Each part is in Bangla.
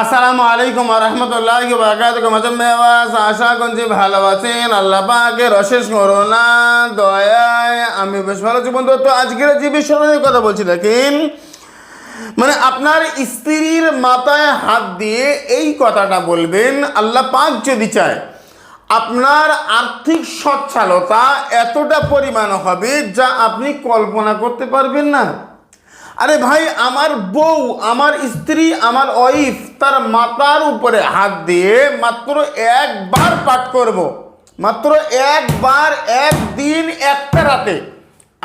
আসসালামু আলাইকুম ওয়া রাহমাতুল্লাহি ওয়া বারাকাতুহু। মাঝে আশা করছি ভালো আছেন। আল্লাহ পাকের অশেষ করুণা দয়ায় আমি বেশ ভালো আছি বন্ধু। তো আজকের যে বিষয়ে কথা বলছি দেখেন, মানে আপনার স্ত্রীর মাথায় হাত দিয়ে এই কথাটা বলবেন, আল্লাহ পাক যদি চায় আপনার আর্থিক সচ্ছলতা এতটা পরিমাণ হবে যা আপনি কল্পনা করতে পারবেন না। আরে ভাই, আমার বউ, আমার স্ত্রী, আমার ওয়াইফ তার মাথার উপরে হাত দিয়ে মাত্র একবার পাঠ করব, মাত্র একবার, একদিন, একটা রাতে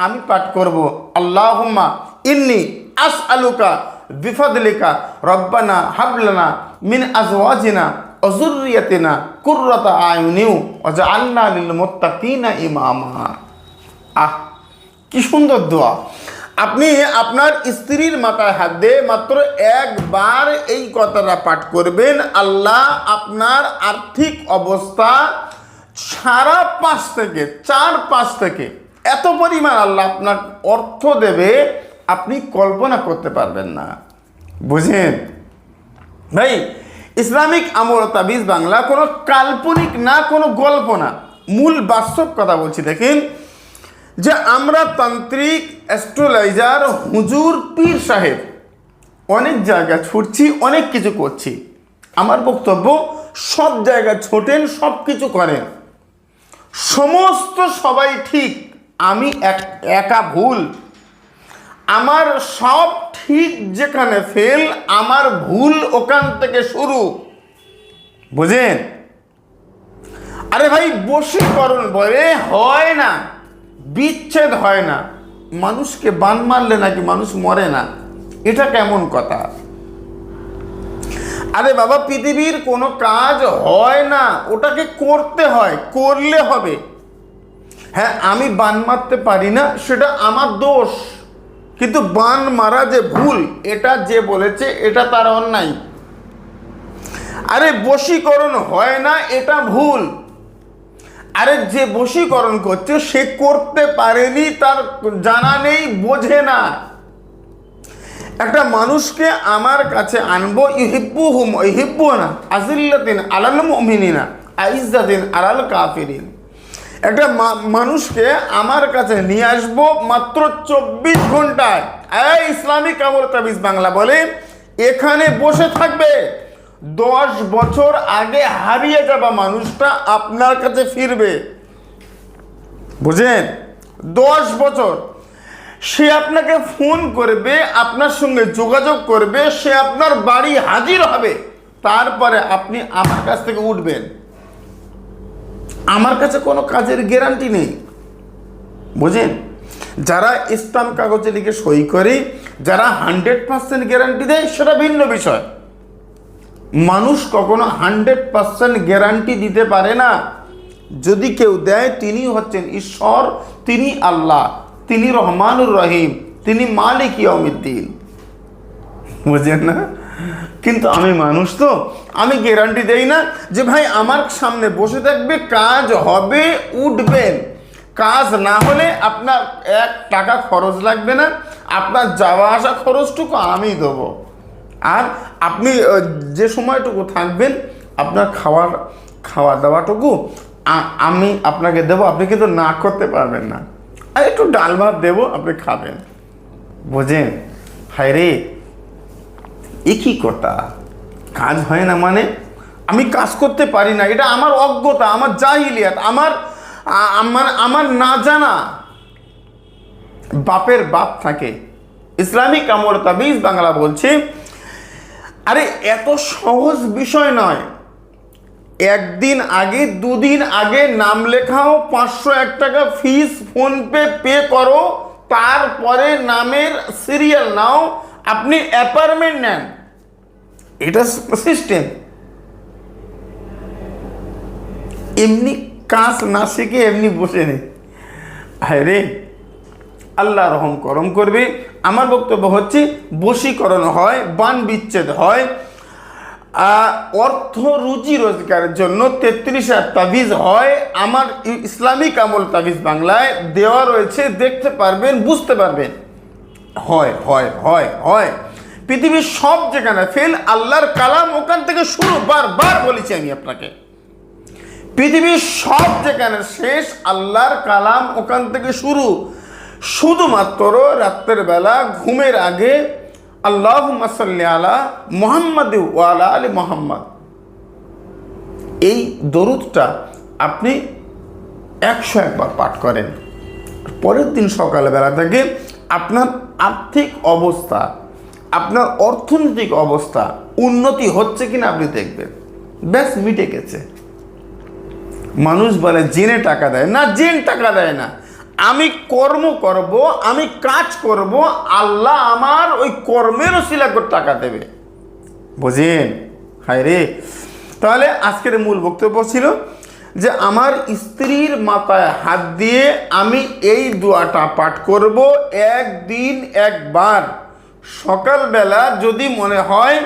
আমি পাঠ করব, আল্লাহুম্মা ইন্নি আসআলুকা বিফাদলিকা রব্বানা হাবলানা মিন আজওয়াজিনা ওয়া যুররিয়াতিনা কুররাতা আয়ুনিন ওয়াজআলনা লিল মুত্তাকিনা ইমামা। কি সুন্দর দোয়া! আপনি আপনার স্ত্রীর মাথায় হাত দিয়ে মাত্র একবার এই কথাটা পাঠ করবেন, আল্লাহ আপনার আর্থিক অবস্থা সারা 4-5 থেকে এত পরিমাণ আল্লাহ আপনার অর্থ দেবে আপনি কল্পনা করতে পারবেন না। বুঝেন ভাই, ইসলামিক আমল তাবিজ বাংলা কোনো কাল্পনিক না, কোনো গল্প না, মূল বাস্তব কথা বলছি। দেখেন যে আমরা তান্ত্রিক, অ্যাস্ট্রোলজার, হুজুর, পীর সাহেব অনেক জায়গা ছুটছি, অনেক কিছু করছি। আমার বক্তব্য, সব জায়গা ছোটেন, সব কিছু করেন, সমস্ত সবাই ঠিক, আমি একা ভুল। আমার সব ঠিক যেখানে ফেল, আমার ভুল ওখান থেকে শুরু। বুঝেন? আরে ভাই, বশীকরণ বলে হয় না, বিচ্ছেদ হয় না। মানুষকে বান মারলে নাকি মানুষ মরে না, এটা কেমন কথা? আরে বাবা, পৃথিবীর কোনো কাজ হয় না, ওটাকে করতে হয়, করলে হবে। হ্যাঁ, আমি বান মারতে পারি না, সেটা আমার দোষ, কিন্তু বান মারা যে ভুল, এটা যে বলেছে এটা তার অন্যায়। আরে বশীকরণ হয় না, এটা ভুল। আরে যে বশীকরণ করছে সে করতে পারেনি, তার জানা নেই, বোঝে না। একটা মানুষকে আমার কাছে আনবো, ইউহিব্বুহুম ওয়া ইউহিব্বুনা, আযিল্লাতিন আলাল মুমিনিনা আইজ্জাতিন আলাল কাফিরিন। একটা মানুষকে আমার কাছে নিয়ে আসবো মাত্র 24 ঘন্টায়। এই ইসলামিক আমল তাবিজ বাংলা বলে এখানে বসে থাকবে, 10 বছর আগে হারিয়ে যাওয়া মানুষটা আপনার কাছে ফিরবে। বুঝেন? 10 বছর সে আপনাকে ফোন করবে, আপনার সঙ্গে যোগাযোগ করবে, সে আপনার বাড়ি হাজির হবে, তারপরে আপনি আমার কাছ থেকে উঠবেন। আমার কাছে কোনো কাজের গ্যারান্টি নেই। বুঝেন? যারা স্টাম্প কাগজে লিখে সই করে, যারা 100% গ্যারান্টি দেয় সেটা ভিন্ন বিষয়। মানুষ কখনো 100% গ্যারান্টি দিতে পারে না। যদি কেউ দেয়, তিনি হচ্ছেন ঈশ্বর, তিনি আল্লাহ, তিনি রহমানুর রহিম, তিনি মালিক ইয়াউমিদ্দিন। বুঝেন না? কিন্তু আমি মানুষ, তো আমি গ্যারান্টি দেই না যে ভাই আমার সামনে বসে থাকবে, কাজ হবে, উঠবেন। কাজ না হলে আপনার 1 টাকা খরচ লাগবে না, আপনার যাওয়া আসা খরচটুকু আমি দেবো। আর আপনি যে সময়টুকু থাকবেন, আপনার খাওয়া দাওয়াটুকু আমি আপনাকে দেবো, আপনি কিন্তু না করতে পারবেন না। আর একটু ডাল ভাত দেবো, আপনি খাবেন। বোঝেন? হায় রে, এ কি কথা! কাজ হয় না মানে আমি কাজ করতে পারি না, এটা আমার অজ্ঞতা, আমার জাহিলিয়াত, আমার না জানা। বাপের বাপ থাকে। ইসলামিক আমল তাবিজ বাংলা বলছে, আরে এত সহজ বিষয় নয়। 1 দিন আগে, 2 দিন আগে নাম লেখাও, 501 টাকা ফিস ফোনপে পে করো, তারপরে নামের সিরিয়াল নাও, আপনি অ্যাপয়েন্টমেন্ট নেন। এটা সিস্টেম। এমনি কাজ না শিখে এমনি বসে নেই। হ্যাঁ রে, আল্লাহ রহম করম করবে। আমার বক্তব্য হচ্ছে, বশীকরণ হয়, বান বিচ্ছেদ হয়, অর্থ রুজি রোজগারের জন্য 33 তাবিজ হয়। আমার ইসলামিক আমল তাবিজ বাংলায় দেওয়া রয়েছে, দেখতে পারবেন, বুঝতে পারবেন। হয় হয় হয় হয় পৃথিবীর সব যেখানে ফেল, আল্লাহর কালাম ওখান থেকে শুরু। বারবার বলেছি আমি আপনাকে, পৃথিবীর সব যেখানে শেষ, আল্লাহর কালাম ওখান থেকে শুরু। শুধুমাত্র রাত্রের বেলা ঘুমের আগে আল্লাহুম্মা সাল্লি আলা মুহাম্মাদ ওয়া আলা আলি মুহাম্মাদ, এই দরুদটা আপনি 101 বার পাঠ করেন। পরের দিন সকালবেলা থেকে আপনার আর্থিক অবস্থা, আপনার অর্থনৈতিক অবস্থা উন্নতি হচ্ছে কিনা আপনি দেখবেন। ব্যাস, মিটে গেছে। মানুষ বলে জেনে টাকা দেয় না, জেন টাকা দেয় না। আমি কর্ম করব, আমি কাজ করব, আল্লাহ আমার ওই কর্মের ওসিলা করে টাকা দেবে। বুঝেন? হায় রে! তাহলে আজকের মূল বক্তব্য ছিল যে আমার স্ত্রীর মাথায় হাত দিয়ে আমি এই দোয়াটা পাঠ করব একদিন একবার। সকালবেলা যদি মনে হয়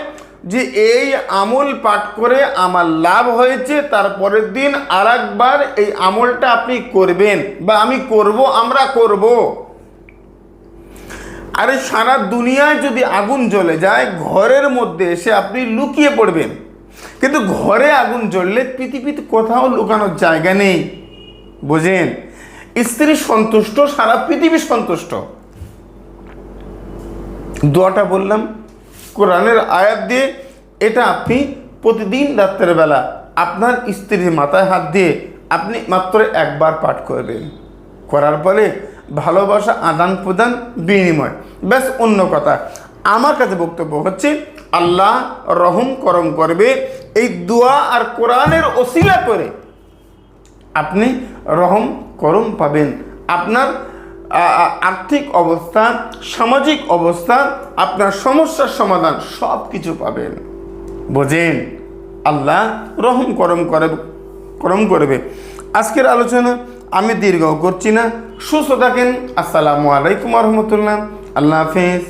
যে এই আমল পাঠ করে আমার লাভ হয়েছে, তারপরের দিন আর একবার এই আমলটা আপনি করবেন, বা আমি করব, আমরা করব। আরে সারা দুনিয়ায় যদি আগুন জ্বলে যায়, ঘরের মধ্যে এসে আপনি লুকিয়ে পড়বেন, কিন্তু ঘরে আগুন জ্বললে পৃথিবীতে কোথাও লুকানোর জায়গা নেই। বুঝেন? স্ত্রী সন্তুষ্ট, সারা পৃথিবী সন্তুষ্ট। দোয়াটা বললাম কোরআনের আয়াত দিয়ে, এটা আপনি প্রতিদিন রাত্রের বেলা আপনার স্ত্রীর মাথায় হাত দিয়ে আপনি মাত্র একবার পাঠ করবেন। করার পরে ভালোবাসা আদান প্রদান, বিনিময়, ব্যাস। অন্য কথা, আমার কাছে বক্তব্য হচ্ছে আল্লাহ রহম করম করবে। এই দোয়া আর কোরআনের ওসিলা করে আপনি রহম করম পাবেন। আপনার আর্থিক অবস্থা, সামাজিক অবস্থা, আপনার সমস্যার সমাধান সব কিছু পাবেন। বোঝেন? আল্লাহ রহম করম করবে। আজকের আলোচনা আমি দীর্ঘ করছি না। সুস্থ থাকেন। আসসালামু আলাইকুম ওয়া রাহমাতুল্লাহ। আল্লাহ হাফেজ।